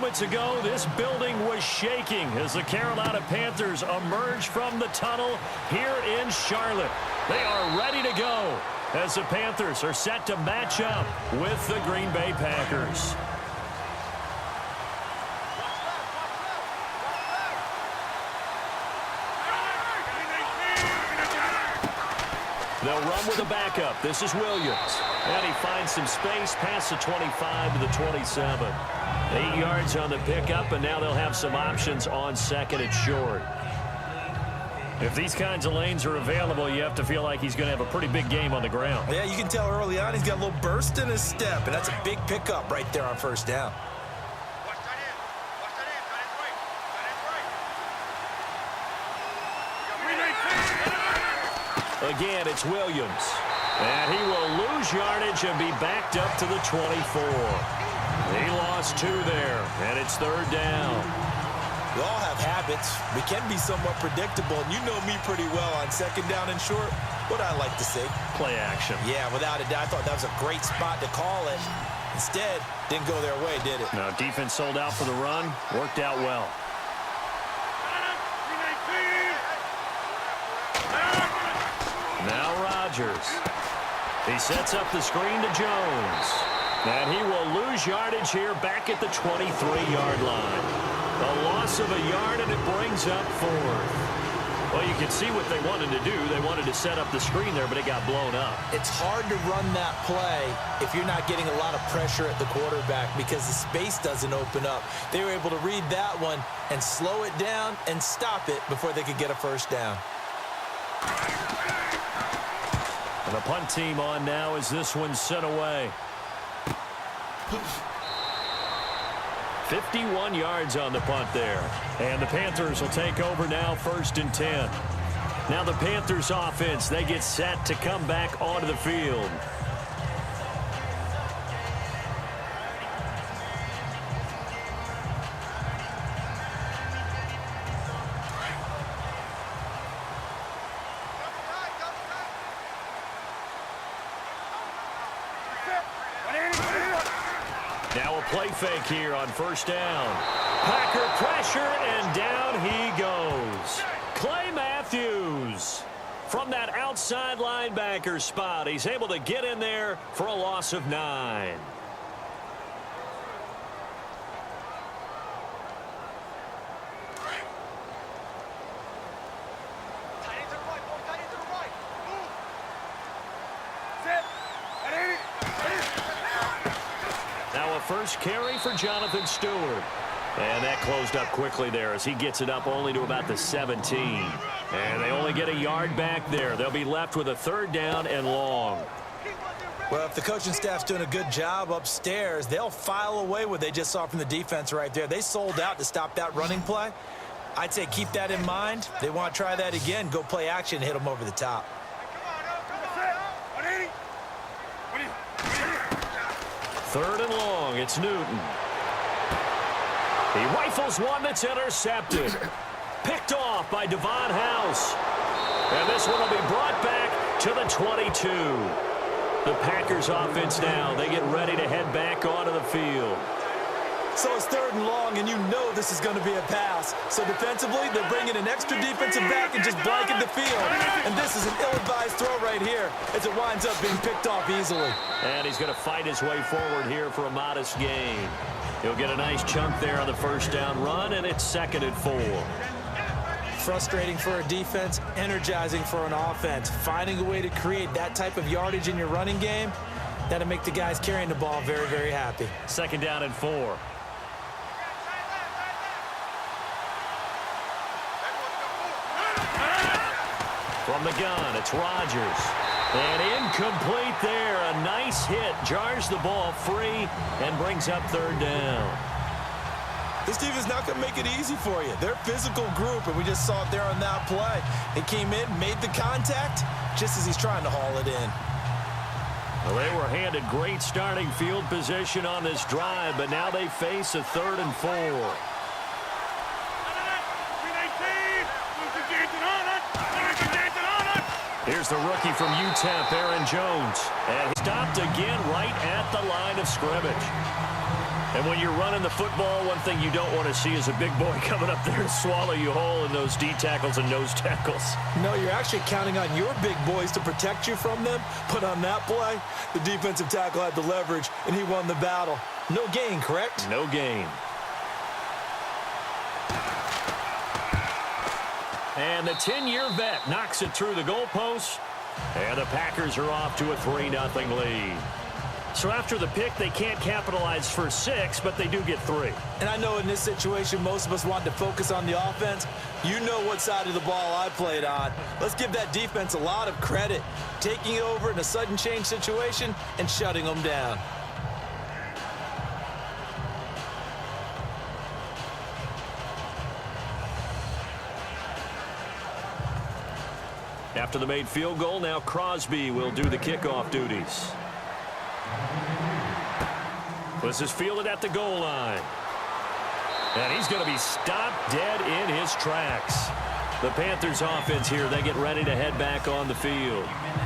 moments ago, this building was shaking as the Carolina Panthers emerge from the tunnel here in Charlotte. They are ready to go as the Panthers are set to match up with the Green Bay Packers. They'll run with a backup. This is Williams. And he finds some space past the 25 to the 27. 8 yards on the pickup, and now they'll have some options on second and short. If these kinds of lanes are available, you have to feel like he's going to have a pretty big game on the ground. Yeah, you can tell early on he's got a little burst in his step, and that's a big pickup right there on first down. Again, it's Williams. And he will lose yardage and be backed up to the 24. He lost 2 there, and it's third down. We all have habits. We can be somewhat predictable, and you know me pretty well on second down and short. What I like to say? Play action. Yeah, without a doubt. I thought that was a great spot to call it. Instead, didn't go their way, did it? No, defense sold out for the run. Worked out well. Now Rodgers. He sets up the screen to Jones. And he will lose yardage here back at the 23-yard line. A loss of a yard, and it brings up 4th. Well, you can see what they wanted to do. They wanted to set up the screen there, but it got blown up. It's hard to run that play if you're not getting a lot of pressure at the quarterback because the space doesn't open up. They were able to read that one and slow it down and stop it before they could get a first down. And the punt team on now as this one's sent away. 51 yards on the punt there. And the Panthers will take over now, 1st and 10. Now the Panthers offense, they get set to come back onto the field. Now a play fake here on first down. Packer pressure, and down he goes. Clay Matthews from that outside linebacker spot. He's able to get in there for a loss of 9. Now a first carry for Jonathan Stewart. And that closed up quickly there as he gets it up only to about the 17. And they only get a yard back there. They'll be left with a 3rd down and long. Well, if the coaching staff's doing a good job upstairs, they'll file away what they just saw from the defense right there. They sold out to stop that running play. I'd say keep that in mind. They want to try that again. Go play action and hit them over the top. 3rd and long. It's Newton. He rifles one that's intercepted. Picked off by Devon House. And this one will be brought back to the 22. The Packers offense now. They get ready to head back onto the field. So it's 3rd and long, and you know this is going to be a pass. So defensively, they're bringing an extra defensive back and just blanket the field. And this is an ill-advised throw right here as it winds up being picked off easily. And he's going to fight his way forward here for a modest gain. He'll get a nice chunk there on the first down run, and it's 2nd and 4. Frustrating for a defense, energizing for an offense. Finding a way to create that type of yardage in your running game, that'll make the guys carrying the ball very, very happy. 2nd down and 4. From the gun, it's Rodgers. And incomplete there. A nice hit. Jars the ball free and brings up 3rd down. This team is not going to make it easy for you. They're a physical group, and we just saw it there on that play. He came in, made the contact, just as he's trying to haul it in. Well, they were handed great starting field position on this drive, but now they face a 3rd and 4. Here's the rookie from UTEP, Aaron Jones. And he stopped again right at the line of scrimmage. And when you're running the football, one thing you don't want to see is a big boy coming up there to swallow you whole in those D tackles and nose tackles. No, you're actually counting on your big boys to protect you from them. But on that play, the defensive tackle had the leverage, and he won the battle. No gain, correct? No gain. And the 10-year vet knocks it through the goalpost. And the Packers are off to a 3-0 lead. So after the pick, they can't capitalize for 6, but they do get 3. And I know in this situation, most of us want to focus on the offense. You know what side of the ball I played on. Let's give that defense a lot of credit, taking over in a sudden change situation and shutting them down. After the made field goal, now Crosby will do the kickoff duties. This is fielded at the goal line. And he's going to be stopped dead in his tracks. The Panthers offense here, they get ready to head back on the field.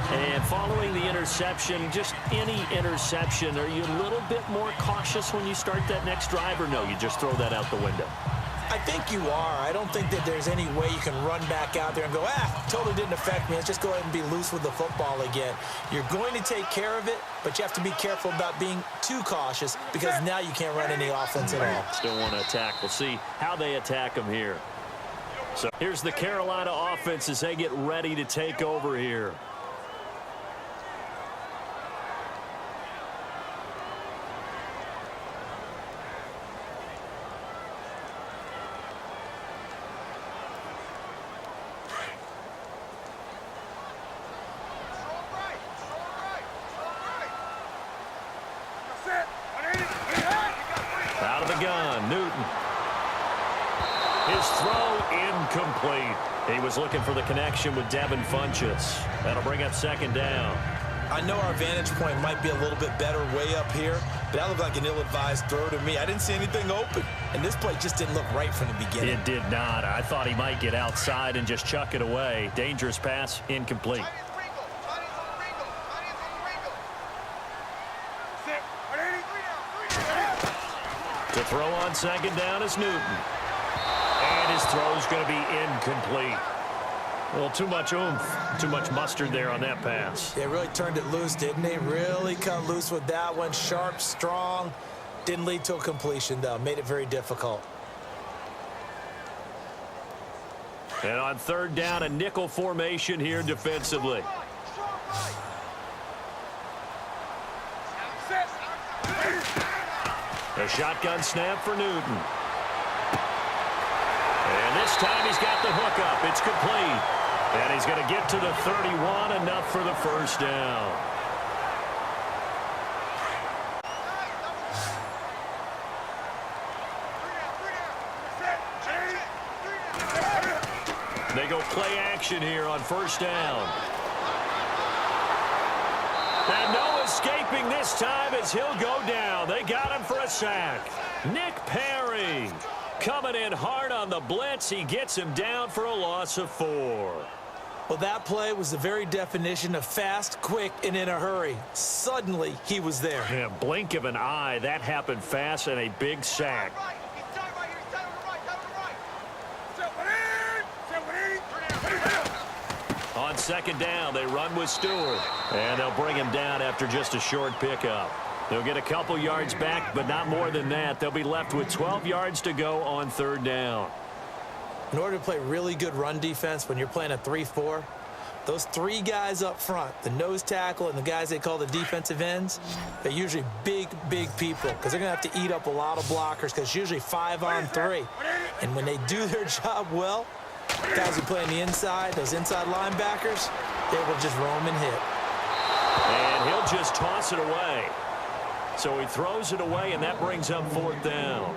And following the interception, just any interception, are you a little bit more cautious when you start that next drive, or no, you just throw that out the window? I think you are. I don't think that there's any way you can run back out there and go, totally didn't affect me. Let's just go ahead and be loose with the football again. You're going to take care of it, but you have to be careful about being too cautious because now you can't run any offense at all. Still want to attack. We'll see how they attack them here. So here's the Carolina offense as they get ready to take over here. Out of the gun, Newton. His throw incomplete. He was looking for the connection with Devin Funchess. That'll bring up 2nd down. I know our vantage point might be a little bit better way up here, but that looked like an ill-advised throw to me. I didn't see anything open, and this play just didn't look right from the beginning. It did not. I thought he might get outside and just chuck it away. Dangerous pass, incomplete. To throw on 2nd down is Newton. And his throw's going to be incomplete. Well, too much oomph, too much mustard there on that pass. They really turned it loose, didn't they? Really cut loose with that one. Sharp, strong. Didn't lead to a completion, though. Made it very difficult. And on 3rd down, a nickel formation here defensively. A shotgun snap for Newton. And this time he's got the hook up. It's complete. And he's going to get to the 31, enough for the 1st down. They go play action here on 1st down. And no escaping this time as he'll go down. They got him for a sack. Nick Perry coming in hard on the blitz. He gets him down for a loss of 4. Well, that play was the very definition of fast, quick, and in a hurry. Suddenly, he was there. Yeah, blink of an eye. That happened fast and a big sack. On 2nd down, they run with Stewart. And they'll bring him down after just a short pickup. They'll get a couple yards back, but not more than that. They'll be left with 12 yards to go on 3rd down. In order to play really good run defense when you're playing a 3-4, those 3 guys up front, the nose tackle and the guys they call the defensive ends, they're usually big, big people because they're going to have to eat up a lot of blockers because it's usually 5 on 3. And when they do their job well, guys who play on the inside, those inside linebackers, they will just roam and hit. And he'll just toss it away. So he throws it away, and that brings up 4th down.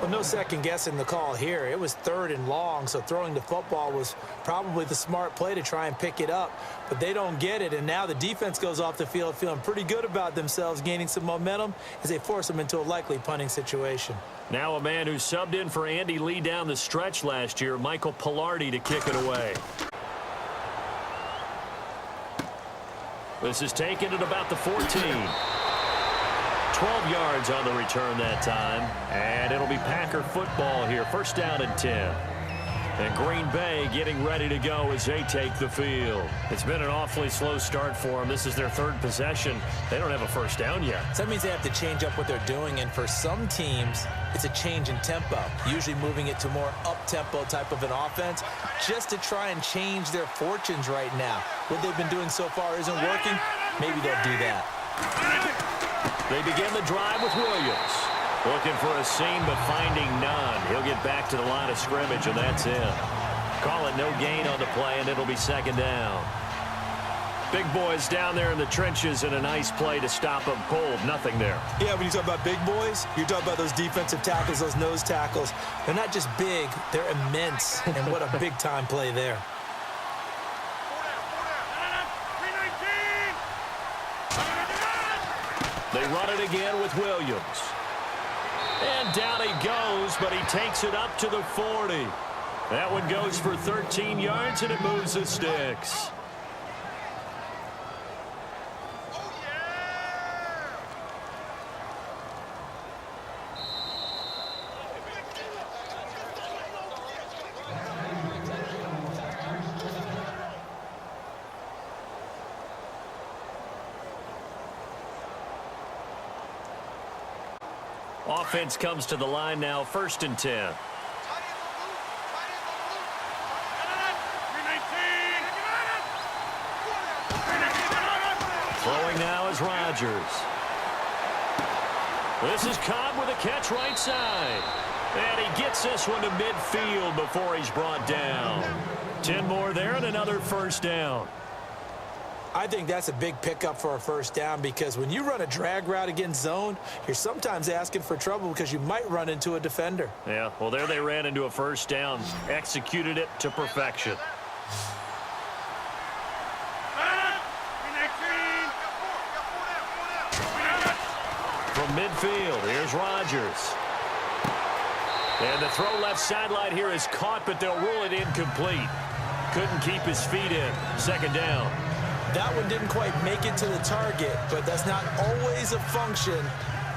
Well, no second guessing the call here. It was 3rd and long, so throwing the football was probably the smart play to try and pick it up. But they don't get it, and now the defense goes off the field feeling pretty good about themselves, gaining some momentum as they force them into a likely punting situation. Now a man who subbed in for Andy Lee down the stretch last year, Michael Pilardi, to kick it away. This is taken at about the 14. 12 yards on the return that time. And it'll be Packer football here. First down and 10. And Green Bay getting ready to go as they take the field. It's been an awfully slow start for them. This is their third possession. They don't have a first down yet. So that means they have to change up what they're doing, and for some teams, it's a change in tempo, usually moving it to more up-tempo type of an offense just to try and change their fortunes right now. What they've been doing so far isn't working. Maybe they'll do that. They begin the drive with Williams. Looking for a seam, but finding none. He'll get back to the line of scrimmage, and that's it. Call it no gain on the play, and it'll be second down. Big boys down there in the trenches, and a nice play to stop them cold. Nothing there. Yeah, when you talk about big boys, you're talking about those defensive tackles, those nose tackles. They're not just big, they're immense, and what a big-time play there. They run it again with Williams. And down he goes, but he takes it up to the 40. That one goes for 13 yards, and it moves the sticks. Offense comes to the line now, first and 10. Throwing now is Rodgers. This is Cobb with a catch right side. And he gets this one to midfield before he's brought down. 10 more there and another first down. I think that's a big pickup for a first down because when you run a drag route against zone, you're sometimes asking for trouble because you might run into a defender. Yeah, well, there they ran into a first down, executed it to perfection. From midfield, here's Rodgers. And the throw left sideline here is caught, but they'll rule it incomplete. Couldn't keep his feet in. Second down. That one didn't quite make it to the target, but that's not always a function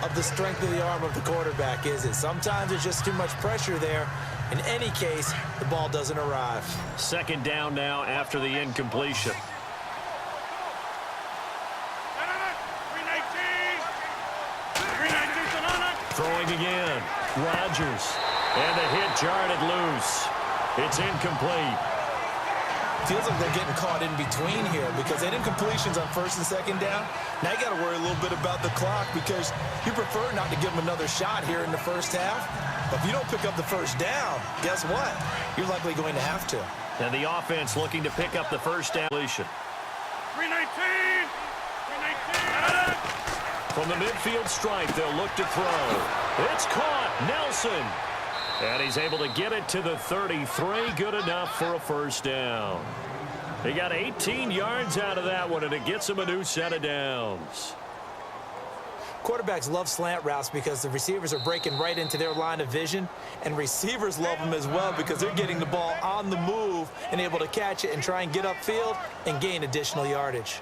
of the strength of the arm of the quarterback, is it? Sometimes there's just too much pressure there. In any case, the ball doesn't arrive. Second down now after the incompletion. Throwing again. Rodgers. And the hit jarred it loose. It's incomplete. Feels like they're getting caught in between here because they did incompletions on first and second down. Now you got to worry a little bit about the clock because you prefer not to give them another shot here in the first half. But if you don't pick up the first down, guess what? You're likely going to have to. And the offense looking to pick up the first down. 319. From the midfield stripe, they'll look to throw. It's caught. Nelson. And he's able to get it to the 33. Good enough for a first down. He got 18 yards out of that one, and it gets him a new set of downs. Quarterbacks love slant routes because the receivers are breaking right into their line of vision, and receivers love them as well because they're getting the ball on the move and able to catch it and try and get upfield and gain additional yardage.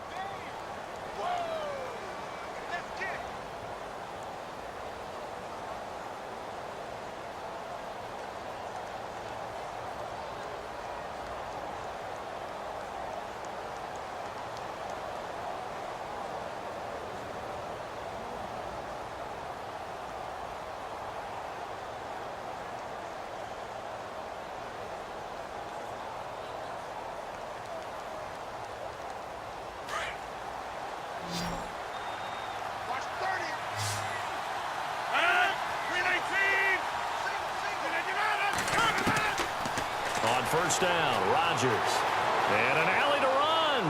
First down, Rodgers. And an alley to run.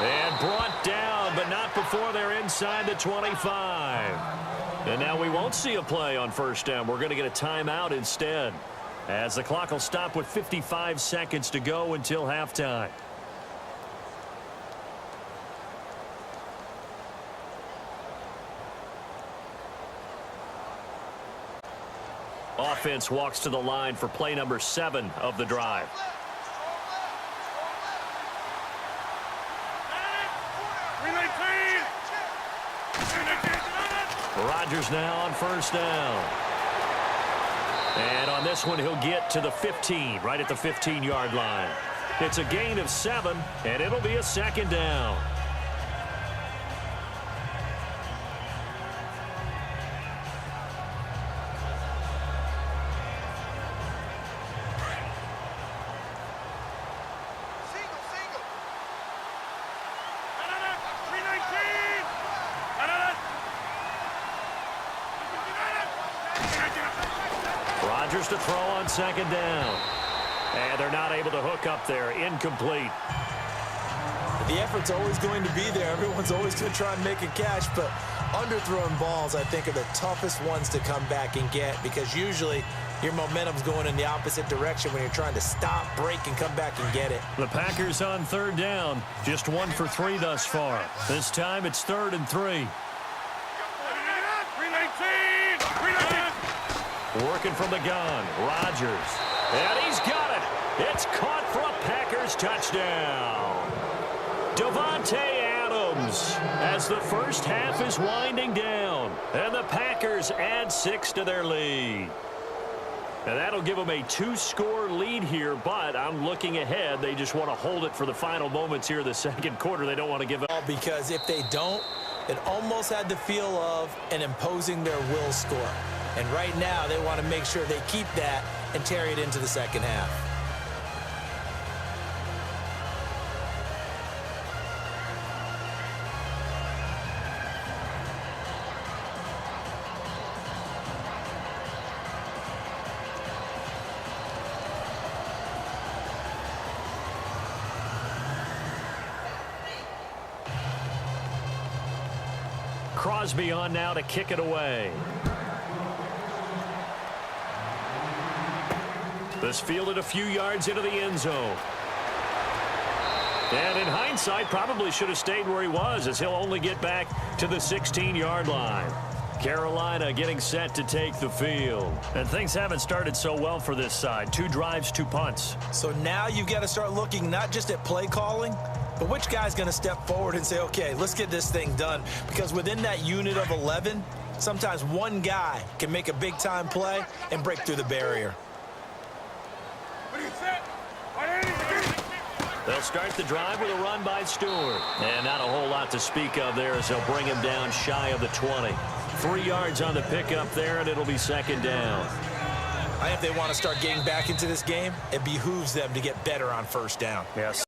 And brought down, but not before they're inside the 25. And now we won't see a play on first down. We're going to get a timeout instead, as the clock will stop with 55 seconds to go until halftime. Offense walks to the line for play number 7 of the drive. Rodgers now on first down. And on this one, he'll get to the 15, right at the 15-yard line. It's a gain of 7, and it'll be a second down. Rodgers to throw on second down. And they're not able to hook up there. Incomplete. The effort's always going to be there. Everyone's always going to try and make a catch, but underthrown balls, I think, are the toughest ones to come back and get because usually your momentum's going in the opposite direction when you're trying to stop, break, and come back and get it. The Packers on third down. Just 1 for 3 thus far. This time it's 3rd and 3. Working from the gun, Rodgers. And he's got it. It's caught for a Packers touchdown. Davante Adams as the first half is winding down. And the Packers add 6 to their lead. And that'll give them a 2-score lead here, but I'm looking ahead. They just want to hold it for the final moments here in the second quarter. They don't want to give up. Because if they don't, it almost had the feel of an imposing their will score. And right now, they want to make sure they keep that and carry it into the second half. Crosby on now to kick it away. This fielded a few yards into the end zone. And in hindsight, probably should have stayed where he was as he'll only get back to the 16-yard line. Carolina getting set to take the field. And things haven't started so well for this side. 2 drives, 2 punts. So now you've got to start looking not just at play calling, but which guy's going to step forward and say, okay, let's get this thing done. Because within that unit of 11, sometimes one guy can make a big-time play and break through the barrier. They'll start the drive with a run by Stewart. And not a whole lot to speak of there as they'll bring him down shy of the 20. 3 yards on the pickup there, and it'll be second down. I think if they want to start getting back into this game, it behooves them to get better on first down. Yes.